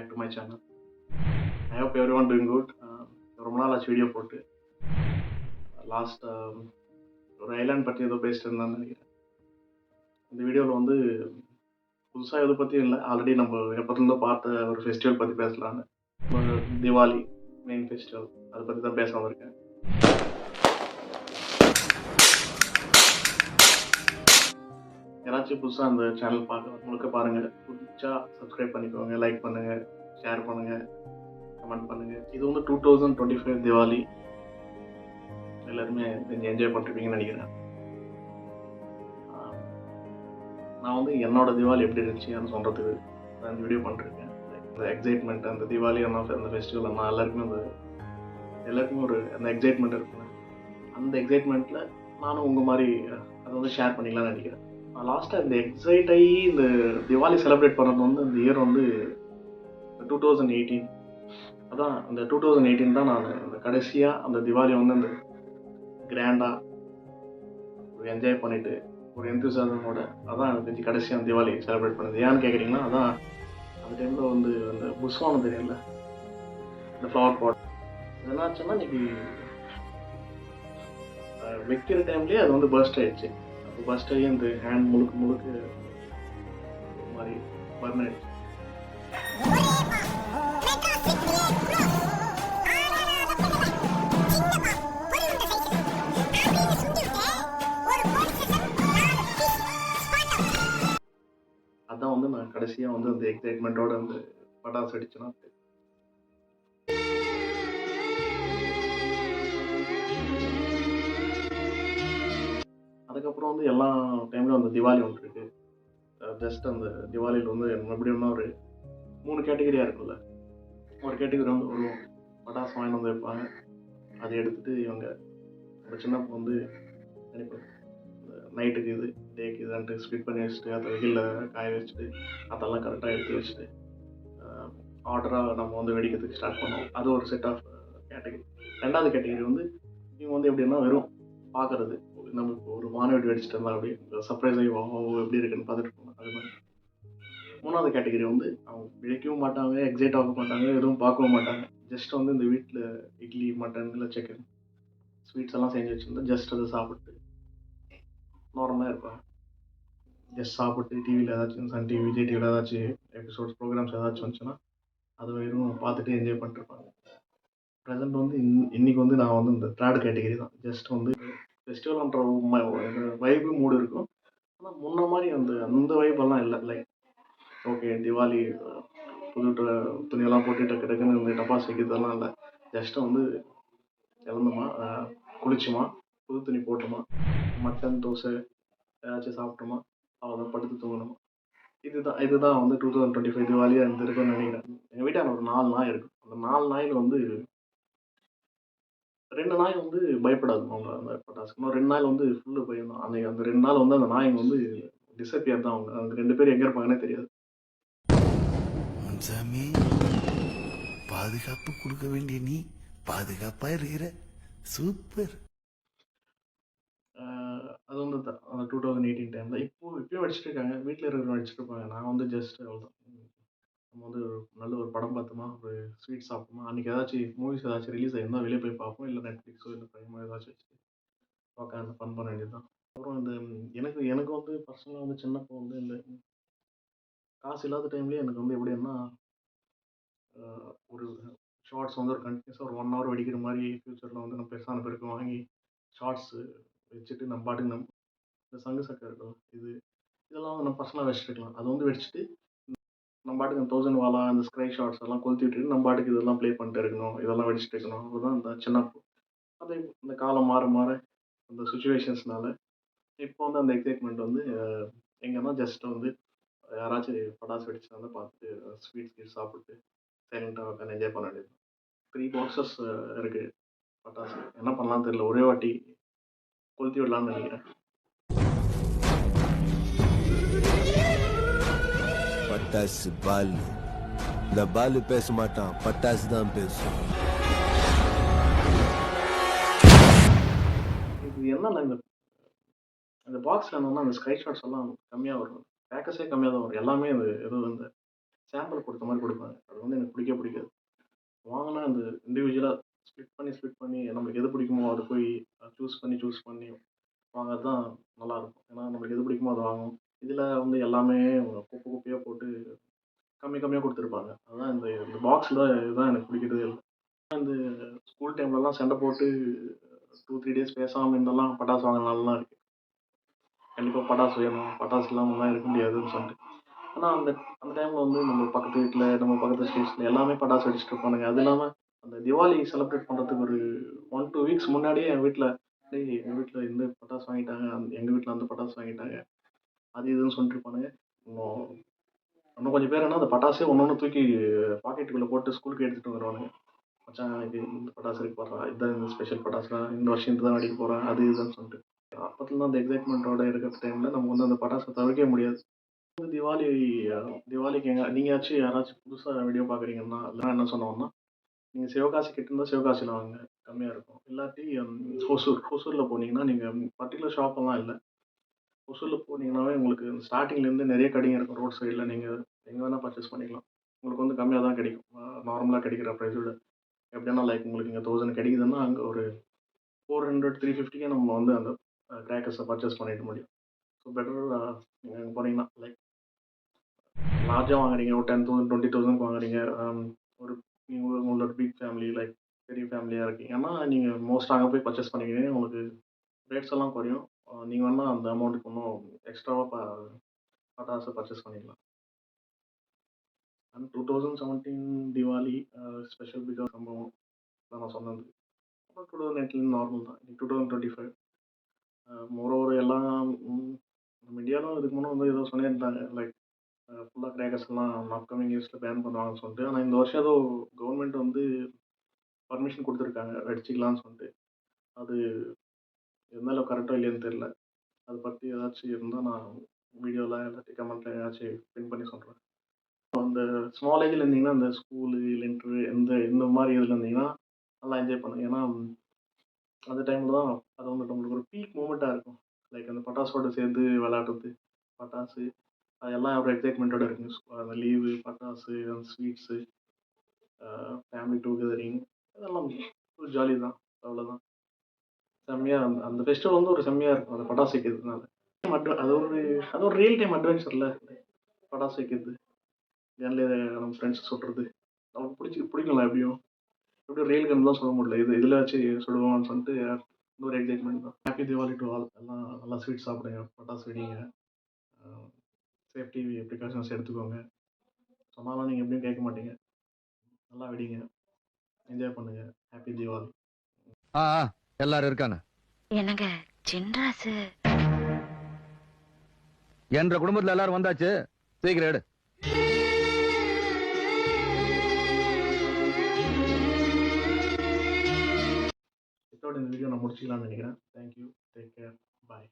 back to my channel. I hope everyone doing good. ரொம்ப நாள் ஆச்சு வீடியோ போட்டு. லாஸ்ட் ஒரு ஐலாண்ட் பற்றி ஏதோ பேசிட்டு இருந்தான்னு நினைக்கிறேன். இந்த வீடியோவில் வந்து புதுசாக எதை பற்றியும் இல்லை, ஆல்ரெடி நம்ம எப்போதுலேருந்து பார்த்த ஒரு ஃபெஸ்டிவல் பற்றி பேசலான்னு. திவாலி மெயின் ஃபெஸ்டிவல் அதை பற்றி தான் பேச வந்திருக்கேன். யாராச்சும் புதுசாக அந்த சேனல் பார்க்க முழுக்க பாருங்கள், பிடிச்சா சப்ஸ்கிரைப் பண்ணிக்கோங்க, லைக் பண்ணுங்கள், ஷேர் பண்ணுங்கள், கமெண்ட் பண்ணுங்கள். இது வந்து 2025 திவாலி, எல்லாருமே கொஞ்சம் என்ஜாய் பண்ணிருப்பீங்கன்னு நினைக்கிறேன். நான் வந்து என்னோட திவாலி எப்படி இருந்துச்சுன்னு சொல்கிறதுக்கு நான் இந்த வீடியோ பண்ணிருக்கேன். இந்த எக்ஸைட்மெண்ட், அந்த திவாலி அந்த ஃபெஸ்டிவல் நான் எல்லாருக்குமே ஒரு அந்த எக்ஸைட்மெண்ட் இருக்குங்க. அந்த எக்ஸைட்மெண்ட்டில் நானும் உங்கள் மாதிரி அதை வந்து ஷேர் பண்ணிக்கலாம்னு நினைக்கிறேன். நான் லாஸ்ட்டாக இந்த எக்ஸைட் ஆகி இந்த திவாலி செலிப்ரேட் பண்ணது வந்து இந்த இயர் வந்து 2018. அதான் அந்த 2018 தான் நான் இந்த கடைசியாக அந்த திவாலி வந்து அந்த கிராண்டாக ஒரு என்ஜாய் பண்ணிவிட்டு ஒரு எந்தூசியாசமோட அதான் எனக்கு தெரிஞ்சு கடைசியாக அந்த திவாலி செலிப்ரேட் பண்ணது. ஏன்னு கேட்குறீங்கன்னா, அதான் அந்த டைமில் வந்து அந்த புஷ்வானம் தெரியல, இந்த ஃப்ளவர் பாட் என்னாச்சுன்னா இன்னைக்கு வைக்கிற டைம்லேயே அது வந்து பர்ஸ்ட் ஆகிடுச்சு. அப்போ பர்ஸ்ட் ஆகி அந்த ஹேண்ட் முழுக்க ஒரு மாதிரி பர்ன் ஆகிடுச்சு. அதான் வந்து நான் கடைசியாக வந்து அந்த எக்ஸைட்மெண்ட்டோட அந்த பட்டாசு அடிச்சேன்னா. அதுக்கப்புறம் வந்து எல்லா டைம்லையும் அந்த திவாலி ஒன்று இருக்குது. ஜஸ்ட் அந்த திவாலியில் வந்து எப்படின்னா ஒரு 3 கேட்டகரியாக இருக்குல்ல. ஒரு கேட்டகரி வந்து ஒரு பட்டாசு வாங்கிட்டு வந்து வைப்பாங்க, அதை எடுத்துகிட்டு இவங்க ஒரு சின்ன வந்து நினைப்பாங்க நைட்டுக்கு இது டேக்கு இதுன்ட்டு ஸ்பிட் பண்ணி வச்சுட்டு அதை வெயிலில் காய வச்சுட்டு அதெல்லாம் கரெக்டாக எடுத்து வச்சுட்டு ஆர்டராக நம்ம வந்து வெடிக்கிறதுக்கு ஸ்டார்ட் பண்ணுவோம். அது ஒரு செட் ஆஃப் கேட்டகரி. ரெண்டாவது கேட்டகரி வந்து இவங்க வந்து எப்படின்னா வெறும் பார்க்குறது, நம்மளுக்கு ஒரு வானவெடி வெடிச்சிட்டு இருந்தால் அப்படி சர்ப்ரைஸ் ஆகி எப்படி இருக்குன்னு பார்த்துட்டு போகணும். அது மாதிரி. மூணாவது கேட்டகரி வந்து அவங்க விழிக்கவும் மாட்டாங்க, எக்ஸைட் ஆக மாட்டாங்க, எதுவும் பார்க்கவும் மாட்டாங்க. ஜஸ்ட் வந்து இந்த வீட்டில் இட்லி, மட்டன், இல்லை சிக்கன், ஸ்வீட்ஸ் எல்லாம் செஞ்சு வச்சுருந்தா ஜஸ்ட் அதை சாப்பிட்டு நார்மலாக இருப்பாங்க. ஜஸ்ட் சாப்பிட்டு டிவியில் ஏதாச்சும் சன் டிவி, விஜய் டிவியில் ஏதாச்சும் எபிசோட்ஸ் ப்ரோக்ராம்ஸ் ஏதாச்சும் வந்துச்சுன்னா அது வெறும் பார்த்துட்டு என்ஜாய் பண்ணிருப்பாங்க. ப்ரெசென்ட் வந்து இன்றைக்கி வந்து நான் வந்து இந்த தேர்ட் கேட்டகரி தான். ஜஸ்ட் வந்து ஃபெஸ்டிவல்ன்ற வைப்பு மூடு இருக்கும், ஆனால் முன்ன மாதிரி அந்த வைப்பெல்லாம் இல்லை. லைக் ஓகே திவாலி புது துணியெல்லாம் போட்டு டக்குன்னு இந்த டப்பாஸ் வைக்கிறதெல்லாம் இல்லை. ஜஸ்ட்டு வந்து இழந்தோமா, குளிச்சுமா, புது துணி போட்டோமா, மட்டன் தோசை ஏதாச்சும் சாப்பிட்டோமா, அவ்வளோதான், படுத்து தூங்கணுமா. இதுதான் வந்து 2025 திவாலியாக இருந்திருக்குன்னு நினைக்கிறேன். எங்கள் வீட்டான ஒரு 4 நாய் இருக்கும். அந்த 4 நாயில் வந்து 2 நாய் வந்து பயப்படாது அவங்க அந்த பட்டாசுக்கு. இன்னும் 2 நாள் வந்து ஃபுல்லு பயம் தான். அன்றைக்கி அந்த 2 நாள் வந்து அந்த நாய்ங்க வந்து டிஸப்பியர் தான். அவங்க அந்த 2 பேர் எங்கே இருப்பாங்கன்னே தெரியாது. சாமி, பாதுகாப்பு கொடுக்க வேண்டிய நீ பாதுகாப்பா இருக்கிற, சூப்பர். அது வந்து அந்த 2018 டைம் தான். இப்பயும் வச்சுட்டு இருக்காங்க, வீட்டில் இருக்கிறவங்க வச்சுட்டு இருப்பாங்க. நான் வந்து ஜஸ்ட் அவ்வளோதான். நம்ம வந்து நல்ல ஒரு படம் பார்த்தோமா, ஒரு ஸ்வீட் சாப்பிட்டோமா, அன்றைக்கி ஏதாச்சும் மூவிஸ் ஏதாச்சும் ரிலீஸ் ஆகிருந்தால் வெளியே போய் பார்ப்போம், இல்லை நெட்ஃப்ளிக்ஸோ இல்லை ப்ரைமோ ஏதாச்சும் வச்சுட்டு உட்காந்து ஃபன் பண்ண வேண்டியது தான். அப்புறம் இந்த எனக்கு வந்து பர்சனலாக வந்து சின்னப்போ வந்து இந்த காசு இல்லாத டைம்லேயே எனக்கு வந்து எப்படின்னா ஒரு ஷார்ட்ஸ் வந்து ஒரு கண்டினியூஸாக ஒரு 1 hour வெடிக்கிற மாதிரி ஃப்யூச்சரில் வந்து நம்ம பெருசான பேருக்கு வாங்கி ஷார்ட்ஸு வச்சுட்டு நம்ம பாட்டுக்கு இந்த சங்கு சக்கரை இருக்கும், இதெல்லாம் வந்து நம்ம பர்சனலாக வச்சுருக்கலாம். அது வந்து வச்சுட்டு நம்ம பாட்டுக்கு அந்த 1000 வாலா அந்த ஸ்க்ரை ஷார்ட்ஸ் எல்லாம் கொளுத்தி விட்டுட்டு நம்ம பாட்டுக்கு இதெல்லாம் ப்ளே பண்ணிட்டு இருக்கணும், இதெல்லாம் வெடிச்சுட்டு இருக்கணும். அதுதான் இந்த சின்னப்போ. அது இந்த காலம் மாற அந்த சுச்சுவேஷன்ஸ்னால இப்போ வந்து அந்த எக்ஸைட்மெண்ட் வந்து எங்கன்னா ஜஸ்ட் வந்து யாராச்சும் பட்டாசு வெடிச்சு வந்து பார்த்துட்டு ஸ்வீட்ஸ் சாப்பிட்டு சைலண்ட்டாக உட்காந்து என்ஜாய் பண்ண வேண்டியது. 3 boxes இருக்குது பட்டாசு. என்ன பண்ணலான்னு தெரியல, ஒரே வாட்டி கொளுத்தி விடலான்னு நினைக்கிறேன். பட்டாசு பாலு, இந்த பாலு பேச மாட்டான், பட்டாசு தான் பேசும். இது என்னன்னா இந்த பாக்ஸில் என்னன்னா அந்த ஸ்க்ரை ஷாட்ஸ் எல்லாம் கம்மியாக வரும், பேக்கஸே கம்மியாக தான் வரும். எல்லாமே அது ஏதோ இந்த சாம்பிள் கொடுத்த மாதிரி கொடுப்பாங்க. அது வந்து எனக்கு பிடிக்கவே பிடிக்காது. வாங்குனா அந்த இண்டிவிஜுவலா ஸ்ப்ளிட் பண்ணி நமக்கு எது பிடிக்குமோ அத போய் சூஸ் பண்ணி வாங்குறது தான் நல்லாயிருக்கும். ஏன்னா நம்மளுக்கு எது பிடிக்குமோ அத வாங்குவோம். இதில வந்து எல்லாமே குப்பையா போட்டு கம்மியா குடுத்துருப்பாங்க. அதான் இந்த இந்த பாக்ஸ்ல இதுதான் எனக்கு பிடிக்கிறதே இல்ல. இந்த ஸ்கூல் டைம்லலாம் சண்ட போட்டு 2, 3 டேஸ் பேசாம இருந்தெல்லாம் பட்டாசு வாங்குன நாள்லாம் இருக்கு. கண்டிப்பா பட்டாசு வேணும். பட்டாசு இல்லாமலாம் இருக்க முடியாதுன்னு சொல்லிட்டு. ஆனா அந்த அந்த டைம்ல வந்து நம்ம பக்கத்து வீட்ல, நம்ம பக்கத்து ஸ்ட்ரீட்ஸ்ல எல்லாமே பட்டாசு வெடிச்சுட்டு இருப்பானுங்க. அது இல்லாம அந்த திவாலி செலிப்ரேட் பண்றதுக்கு ஒரு 1, 2 வீக்ஸ் முன்னாடியே என் வீட்ல, "டேய் எங்க வீட்ல இந்த பட்டாசு வாங்கிட்டாங்க. எங்க வீட்ல அந்த பட்டாசு வாங்கிட்டாங்க." அது இதுன்னு சொல்லிட்டு இருப்பானுங்க. இன்னும் இன்னும் கொஞ்சம் பேர் என்ன அந்த பட்டாசே ஒண்ணு தூக்கி பாக்கெட்டுக்குள்ள போட்டு ஸ்கூலுக்கு எடுத்துட்டு வந்துருவானுங்க. "மச்சான் எனக்கு இந்த பட்டாசு இருக்கு பார்றா. இதான் இந்த ஸ்பெஷல் பட்டாசுடா. இந்த வருஷம் இதுதான் வெடிக்க போறேன்." அது இதுன்னு சொல்லிட்டு. அப்பத்துலலாம் அந்த எக்ஸைட்மென்ட்டோட இருக்கிற டைம்ல நம்ம வந்து அந்த பட்டாச தவிர்க்கவே முடியாது. தீபாவளி அ தீபாவளிக்கு நீங்கயாச்சும் யாராச்சும் புதுசா வீடியோ பார்க்குறீங்கன்னா, எல்லாம் என்ன சொல்லுவோம்னா, நீங்க சிவகாசி கிட்ட இருந்தா சிவகாசியில வாங்குங்க. கம்மியா இருக்கும். இல்லாட்டி ஹொசூர்ல போனீங்கன்னா, நீங்க பர்ட்டிகுலர் ஷாப்லாம் இல்ல. ஹொசூர்ல போனீங்கன்னாவே உங்களுக்கு ஸ்டார்ட்டிங்லேருந்து நெறைய கடைங்க இருக்கும். ரோட் சைடுல நீங்க எங்க வேணா பர்ச்சேஸ் பண்ணிக்கலாம். உங்களுக்கு வந்து கம்மியா தான் கிடைக்கும். நார்மலா கிடைக்கிற பிரைஸ விட. எப்படின்னா லைக் உங்களுக்கு இங்க 1000 கிடைக்குதுன்னா, அங்க ஒரு 400, 350க்கே நம்ம வந்து அந்த கிராக்கர்ஸ பர்ச்சேஸ் பண்ணிட முடியும். ஸோ பெட்டர் நீங்க அங்க போனீங்கன்னா, லைக் லார்ஜா வாங்குறீங்க. ஒரு 10,000 20,000க்கு வாங்குறீங்க. ஒரு நீங்க உங்களோட பிக் ஃபேமிலி லைக் பெரிய ஃபேமிலியா இருக்கீங்கன்னா, நீங்க மோஸ்ட்டா அங்க போய் பர்ச்சேஸ் பண்ணிக்கிறீங்க. உங்களுக்கு ரேட்ஸ் எல்லாம் குறையும். நீங்க வேணா அந்த அமௌண்ட்டுக்கு இன்னும் எக்ஸ்ட்ராவா பட்டாசு பர்ச்சேஸ் பண்ணிக்கலாம். அண்ட் 2017 தீவாலி ஸ்பெஷல் பிகாஸ் சம்பவம் தான் நான் சொன்னது. அப்புறம் 2019 நார்மல் தான். 2025 மோரோவர் எல்லாம் நம்ம இந்தியாவிலும் இதுக்கு முன்ன வந்து ஏதோ சொல்லியிருந்தாங்க. லைக் ஃபுல்லா கிராக்கர்ஸ்லாம் அப்கமிங் இயர்ஸ்ல பேன் பண்ணுவாங்கன்னு சொல்லிட்டு. ஆனா இந்த வருஷம் ஏதோ கவர்மெண்ட் வந்து பர்மிஷன் குடுத்துருக்காங்க. வெடிச்சுக்கலாம்னு சொல்லிட்டு. அது எந்த அளவுக்கு கரெக்ட்டோ இல்லையோன்னு தெரியல. அத பத்தி ஏதாச்சும் இருந்தா நான் வீடியோல இல்லாட்டி கமெண்ட்ல ஏதாச்சும் பின் பண்ணி சொல்றேன். அந்த ஸ்மால் ஏஜ்ல இருந்தீங்கன்னா, அந்த ஸ்கூலு, இல்ல இந்த மாரி இதுல இருந்தீங்கன்னா, நல்லா என்ஜாய் பண்ணுங்க. ஏன்னா அந்த டைம்ல தான் அது வந்து நம்மளுக்கு ஒரு பீக் மொமெண்ட்டா இருக்கும். லைக் அந்த பட்டாசோட சேர்ந்து விளையாடுறது, பட்டாசு அதெல்லாம் ஒரு எக்ஸைட்மெண்ட்டோட இருக்குங்க. அந்த லீவு, பட்டாசு, அந்த ஸ்வீட்ஸு, ஃபேமிலி டூகெதரிங் அதெல்லாம் ஒரு ஜாலி தான். அவ்வளோதான். செம்மையா அந்த அந்த ஃபெஸ்டிவல் வந்து ஒரு செம்மையா இருக்கும். அந்த பட்டாசு வைக்கிறதுனால. அது ஒரு அது ஒரு ரியல் டைம் அட்வென்ச்சர்ல. பட்டாசு வைக்கிறது, கன்ல நம்ம ஃப்ரெண்ட்ஸ் சுடுறது. நமக்கு பிடிக்கும்ல எப்படியும். எப்படியும் ரியல் கன் தான் சுட முடியல. இதுல வச்சு சுடுவோம்னு சொல்லிட்டு இன்னொரு எக்ஸைட்மெண்ட் தான். Happy Deepavali to all. எல்லாம் நல்லா ஸ்வீட் சாப்பிடுங்க, பட்டாசு வெடிங்க. சேஃப்டி ப்ரிகாஷன்ஸ் எடுத்துக்கோங்க. சொன்னாலும் நீங்க எப்படியும் கேட்க மாட்டீங்க. நல்லா வெடிங்க. என்ஜாய் பண்ணுங்க. ஹேப்பி தீபாவளி. ஆ ஆ, எல்லாரும் இருக்காங்க. என்னங்க சின்ராசு என்ற குடும்பத்துல எல்லாரும் வந்தாச்சு. சீக்கிரம் எடு. இதோட இந்த வீடியோ நான் முடிச்சுக்கலாம்னு நினைக்கிறேன். Thank you. Take care. Bye.